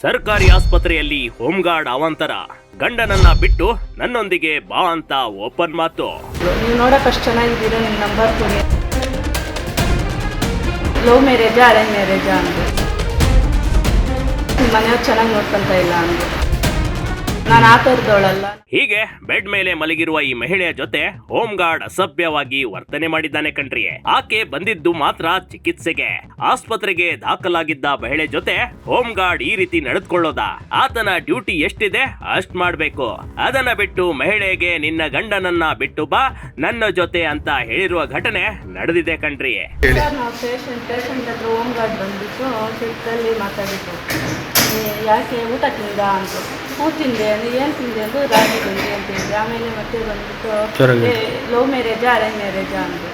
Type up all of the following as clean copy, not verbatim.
ಸರ್ಕಾರಿ ಆಸ್ಪತ್ರೆಯಲ್ಲಿ ಹೋಮ್ಗಾರ್ಡ್ ಅವಾಂತರ, ಗಂಡನನ್ನ ಬಿಟ್ಟು ನನ್ನೊಂದಿಗೆ ಬಾ ಅಂತ ಓಪನ್ ಮಾತು. ನೀವು ನೋಡೋಕಷ್ಟು ಚೆನ್ನಾಗಿದ್ದೀರಾ, ನಿಮ್ಮ ನಂಬರ್ ಕೊಡಿ. ಲವ್ ಮ್ಯಾರೇಜಾ ಅರೇಂಜ್ ಮ್ಯಾರೇಜಾ ಅಂದು ನಿಮ್ಮ ಮನೆಯವ್ರು ಚೆನ್ನಾಗಿ ನೋಡ್ಕೊಂತ ಇಲ್ಲ ಅಂದು ನಾನು ಆ ಥರದವಳಲ್ಲ. ಹೀಗೆ ಬೆಡ್ ಮೇಲೆ ಮಲಗಿರುವ ಈ ಮಹಿಳೆಯ ಜೊತೆ ಹೋಮ್ ಗಾರ್ಡ್ ಅಸಭ್ಯವಾಗಿ ವರ್ತನೆ ಮಾಡಿದ್ದಾನೆ ಕಣ್ರಿ. ಆಕೆ ಬಂದಿದ್ದು ಮಾತ್ರ ಚಿಕಿತ್ಸೆಗೆ. ಆಸ್ಪತ್ರೆಗೆ ದಾಖಲಾಗಿದ್ದ ಮಹಿಳೆ ಜೊತೆ ಹೋಮ್ ಗಾರ್ಡ್ ಈ ರೀತಿ ನಡೆದುಕೊಳ್ಳೋದ? ಆತನ ಡ್ಯೂಟಿ ಎಷ್ಟಿದೆ ಅಷ್ಟ್ ಮಾಡ್ಬೇಕು. ಅದನ್ನ ಬಿಟ್ಟು ಮಹಿಳೆಗೆ ನಿನ್ನ ಗಂಡನನ್ನ ಬಿಟ್ಟು ಬಾ ನನ್ನ ಜೊತೆ ಅಂತ ಹೇಳಿರುವ ಘಟನೆ ನಡೆದಿದೆ ಕಣ್ರಿ. ನಾವು ಪೇಷಂಟ್ ಹತ್ರ ಹೋಮ್ ಗಾರ್ಡ್ ಬಂದ್ಬಿಟ್ಟು ಸಿಕ್ಕಲ್ಲಿ ಮಾತಾಡಿದ್ದು, ಯಾಕೆ ಊಟ ತಿಂದ ಅಂತ. ಹೂ ತಿಂದೆ ಅಂದ್ರೆ ಏನು ತಿಂದೆ ಅಂದು ರಾಗಿ ತಿಂದೆ ಅಂತ ಹೇಳಿದೆ. ಆಮೇಲೆ ಮತ್ತೆ ಬಂದ್ಬಿಟ್ಟು ಲವ್ ಮ್ಯಾರೇಜಾ ಅರೇಂಜ್ ಮ್ಯಾರೇಜಾ ಅಂದು.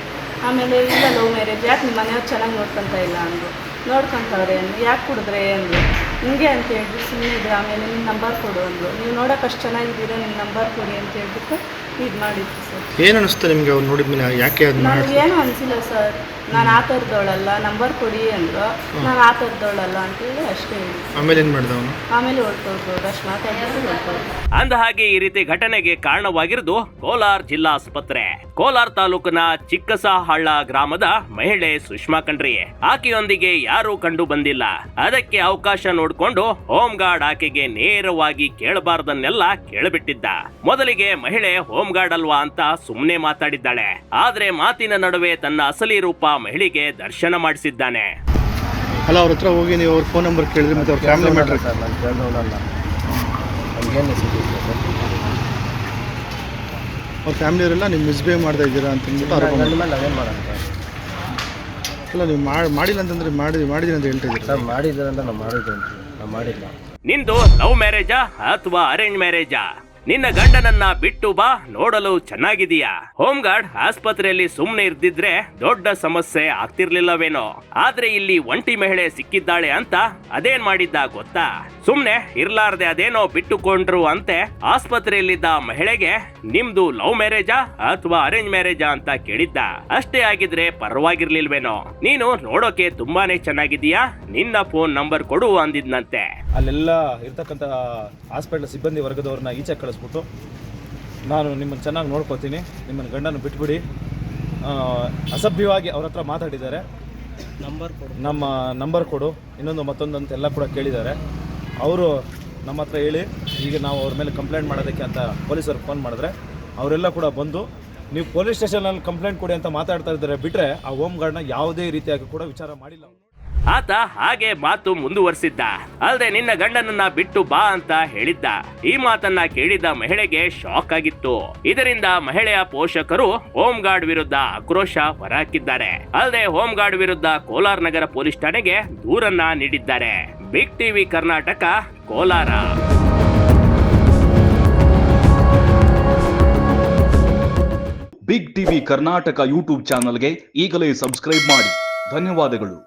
ಆಮೇಲೆ ಇಲ್ಲ ಲವ್ ಮ್ಯಾರೇಜ್, ಯಾಕೆ ನಿಮ್ಮ ಮನೆಯವ್ರು ಚೆನ್ನಾಗಿ ನೋಡ್ಕೊತ ಇಲ್ಲ ಅಂದು. ನೋಡ್ಕೊತವ್ರೆ ಅಂದು. ಯಾಕೆ ಕುಡಿದ್ರೆ ಅಂದು. ಹಿಂಗೆ ಅಂತ ಹೇಳ್ಬಿಟ್ಟು ಸುಮ್ಮನೆ ಇದ್ರೆ. ಆಮೇಲೆ ನಿಮ್ಮ ನಂಬರ್ ಕೊಡು ಅಂದು. ನೀವು ನೋಡೋಕಷ್ಟು ಚೆನ್ನಾಗಿದ್ದೀರಾ, ನಿಮ್ಮ ನಂಬರ್ ಕೊಡಿ ಅಂತ ಹೇಳ್ಬಿಟ್ಟು ಇದು ಮಾಡಿತ್ತು ಸರ್. ಏನು ಅನಿಸ್ತು ನಿಮಗೆ ಅವ್ರು ನೋಡಿದ್ಮೇಲೆ? ಯಾಕೆ ನನಗೇನು ಅನಿಸಿಲ್ಲ ಸರ್, ನಾನು ಆ ಥರದವಳಲ್ಲ, ನಂಬರ್ ಕೊಡಿ ಅಂದರು. ನಾನು ಆ ಥರದವಳಲ್ಲ ಅಂತೇಳಿ ಅಷ್ಟೇ ಹೇಳಿ. ಆಮೇಲೆ ಏನು ಮಾಡಿದ ಅವನು? ಆಮೇಲೆ ಹೊರಟೋದ್ರು, ಅಷ್ಟು ಮಾತಾಡ್ಬಿಟ್ಟು ಹೊರಟೋದ್ರು. ಅಂದ ಹಾಗೆ ಈ ರೀತಿ ಘಟನೆಗೆ ಕಾರಣವಾಗಿರುವುದು ಕೋಲಾರ ಜಿಲ್ಲಾ ಆಸ್ಪತ್ರೆ. ಕೋಲಾರ ತಾಲೂಕಿನ ಚಿಕ್ಕಸಹಳ್ಳ ಗ್ರಾಮದ ಮಹಿಳೆ ಸುಷ್ಮಾ ಕಣ್ರಿ. ಆಕೆಯೊಂದಿಗೆ ಯಾರೂ ಕಂಡು ಬಂದಿಲ್ಲ. ಅದಕ್ಕೆ ಅವಕಾಶ ನೋಡಿಕೊಂಡು ಹೋಮ್ ಗಾರ್ಡ್ ಆಕೆಗೆ ನೇರವಾಗಿ ಕೇಳಬಾರ್ದನ್ನೆಲ್ಲ ಕೇಳಬಿಟ್ಟಿದ್ದ. ಮೊದಲಿಗೆ ಮಹಿಳೆ ಹೋಮ್ ಗಾರ್ಡ್ ಅಲ್ವಾ ಅಂತ ಸುಮ್ಮನೆ ಮಾತಾಡಿದ್ದಾಳೆ. ಆದ್ರೆ ಮಾತಿನ ನಡುವೆ ತನ್ನ ಅಸಲಿ ರೂಪ ಮಹಿಳೆಗೆ ದರ್ಶನ ಮಾಡಿಸಿದ್ದಾನೆ. ಅಲ್ಲ, ಅವ್ರ ಹತ್ರ ಹೋಗಿ ನೀವು ಅವ್ರ ಫೋನ್ ನಂಬರ್ ಕೇಳಿದ್ರಿ, ಮತ್ತೆ ಅವ್ರ ಫ್ಯಾಮಿಲಿ ಮ್ಯಾಟ್ರ್ ಅವ್ರ ಫ್ಯಾಮಿಲಿಯವರೆಲ್ಲ ನೀವು ಮಿಸ್ಬಿಹೇವ್ ಮಾಡ್ತಾ ಇದ್ದೀರಾ ಅಂತ ಅಂದ್ಬಿಟ್ಟು ಆರೋಪ ಅಲ್ಲ, ನೀವು ಮಾಡಿಲ್ಲ ಅಂತಂದ್ರೆ ಮಾಡಿದ್ದೀನಿ ಅಂತ ಹೇಳ್ತಾ ಇದ್ದೀರಾ? ಸರ್ ಮಾಡಿದ್ರೆ ಅಂತ ನಾವು ಮಾಡಿಲ್ಲ. ನಿಂದು ಲವ್ ಮ್ಯಾರೇಜಾ ಅಥವಾ ಅರೇಂಜ್ ಮ್ಯಾರೇಜಾ? ನಿನ್ನ ಗಂಡನನ್ನ ಬಿಟ್ಟು ಬಾ, ನೋಡಲು ಚೆನ್ನಾಗಿದೀಯಾ? ಹೋಮ್ ಗಾರ್ಡ್ ಆಸ್ಪತ್ರೆಯಲ್ಲಿ ಸುಮ್ನೆ ಇರ್ದಿದ್ರೆ ದೊಡ್ಡ ಸಮಸ್ಯೆ ಆಗ್ತಿರ್ಲಿಲ್ಲವೇನೋ. ಆದ್ರೆ ಇಲ್ಲಿ ಒಂಟಿ ಮಹಿಳೆ ಸಿಕ್ಕಿದ್ದಾಳೆ ಅಂತ ಅದೇನ್ ಮಾಡಿದ್ದ ಗೊತ್ತಾ? ಸುಮ್ನೆ ಇರ್ಲಾರ್ದೆ ಅದೇನೋ ಬಿಟ್ಟುಕೊಂಡ್ರು ಅಂತೆ ಆಸ್ಪತ್ರೆಯಲ್ಲಿದ್ದ ಮಹಿಳೆಗೆ ನಿಮ್ದು ಲವ್ ಮ್ಯಾರೇಜಾ ಅಥವಾ ಅರೇಂಜ್ ಮ್ಯಾರೇಜಾ ಅಂತ ಕೇಳಿದ್ದ. ಅಷ್ಟೇ ಆಗಿದ್ರೆ ಪರವಾಗಿರ್ಲಿಲ್ವೇನೋ. ನೀನು ನೋಡೋಕೆ ತುಂಬಾನೇ ಚೆನ್ನಾಗಿದೀಯಾ, ನಿನ್ನ ಫೋನ್ ನಂಬರ್ ಕೊಡು ಅಂದಿದ್ನಂತೆ. ಅಲ್ಲೆಲ್ಲ ಇರ್ತಕ್ಕಂಥ ಹಾಸ್ಪಿಟಲ್ ಸಿಬ್ಬಂದಿ ವರ್ಗದವ್ರನ್ನ ಈಚೆ ಕಳಿಸ್ಬಿಟ್ಟು, ನಾನು ನಿಮ್ಮನ್ನು ಚೆನ್ನಾಗಿ ನೋಡ್ಕೋತೀನಿ, ನಿಮ್ಮನ್ನು ಗಂಡನ ಬಿಟ್ಬಿಡಿ, ಅಸಭ್ಯವಾಗಿ ಅವ್ರ ಹತ್ರ ಮಾತಾಡಿದ್ದಾರೆ. ನಮ್ಮ ನಂಬರ್ ಕೊಡು, ಇನ್ನೊಂದು ಮತ್ತೊಂದು ಅಂತ ಎಲ್ಲ ಕೂಡ ಕೇಳಿದ್ದಾರೆ. ಅವರು ನಮ್ಮ ಹತ್ರ ಹೇಳಿ ಈಗ ನಾವು ಅವ್ರ ಮೇಲೆ ಕಂಪ್ಲೇಂಟ್ ಮಾಡೋದಕ್ಕೆ ಅಂತ ಪೊಲೀಸರು ಫೋನ್ ಮಾಡಿದ್ರೆ ಅವರೆಲ್ಲ ಕೂಡ ಬಂದು ನೀವು ಪೊಲೀಸ್ ಸ್ಟೇಷನಲ್ಲಿ ಕಂಪ್ಲೇಂಟ್ ಕೊಡಿ ಅಂತ ಮಾತಾಡ್ತಾ ಇದ್ದಾರೆ. ಬಿಟ್ಟರೆ ಆ ಹೋಮ್ ಗಾರ್ಡ್ನ ಯಾವುದೇ ರೀತಿಯಾಗಿ ಕೂಡ ವಿಚಾರ ಮಾಡಿಲ್ಲ. ಆತ ಹಾಗೆ ಮಾತು ಮುಂದುವರಿಸಿದ್ದ. ಅಲ್ಲದೆ ನಿನ್ನ ಗಂಡನನ್ನ ಬಿಟ್ಟು ಬಾ ಅಂತ ಹೇಳಿದ್ದ. ಈ ಮಾತನ್ನ ಕೇಳಿದ ಮಹಿಳೆಗೆ ಶಾಕ್ ಆಗಿತ್ತು. ಇದರಿಂದ ಮಹಿಳೆಯ ಪೋಷಕರು ಹೋಮ್ ಗಾರ್ಡ್ ವಿರುದ್ಧ ಆಕ್ರೋಶ ಹೊರಹಾಕಿದ್ದಾರೆ. ಅಲ್ಲದೆ ಹೋಮ್ ಗಾರ್ಡ್ ವಿರುದ್ಧ ಕೋಲಾರ ನಗರ ಪೊಲೀಸ್ ಠಾಣೆಗೆ ದೂರನ್ನ ನೀಡಿದ್ದಾರೆ. Big TV Karnataka, Kolar. Big TV Karnataka YouTube ಚಾನಲ್ಗೆ ಈಗಲೇ ಸಬ್ಸ್ಕ್ರೈಬ್ ಮಾಡಿ. ಧನ್ಯವಾದಗಳು.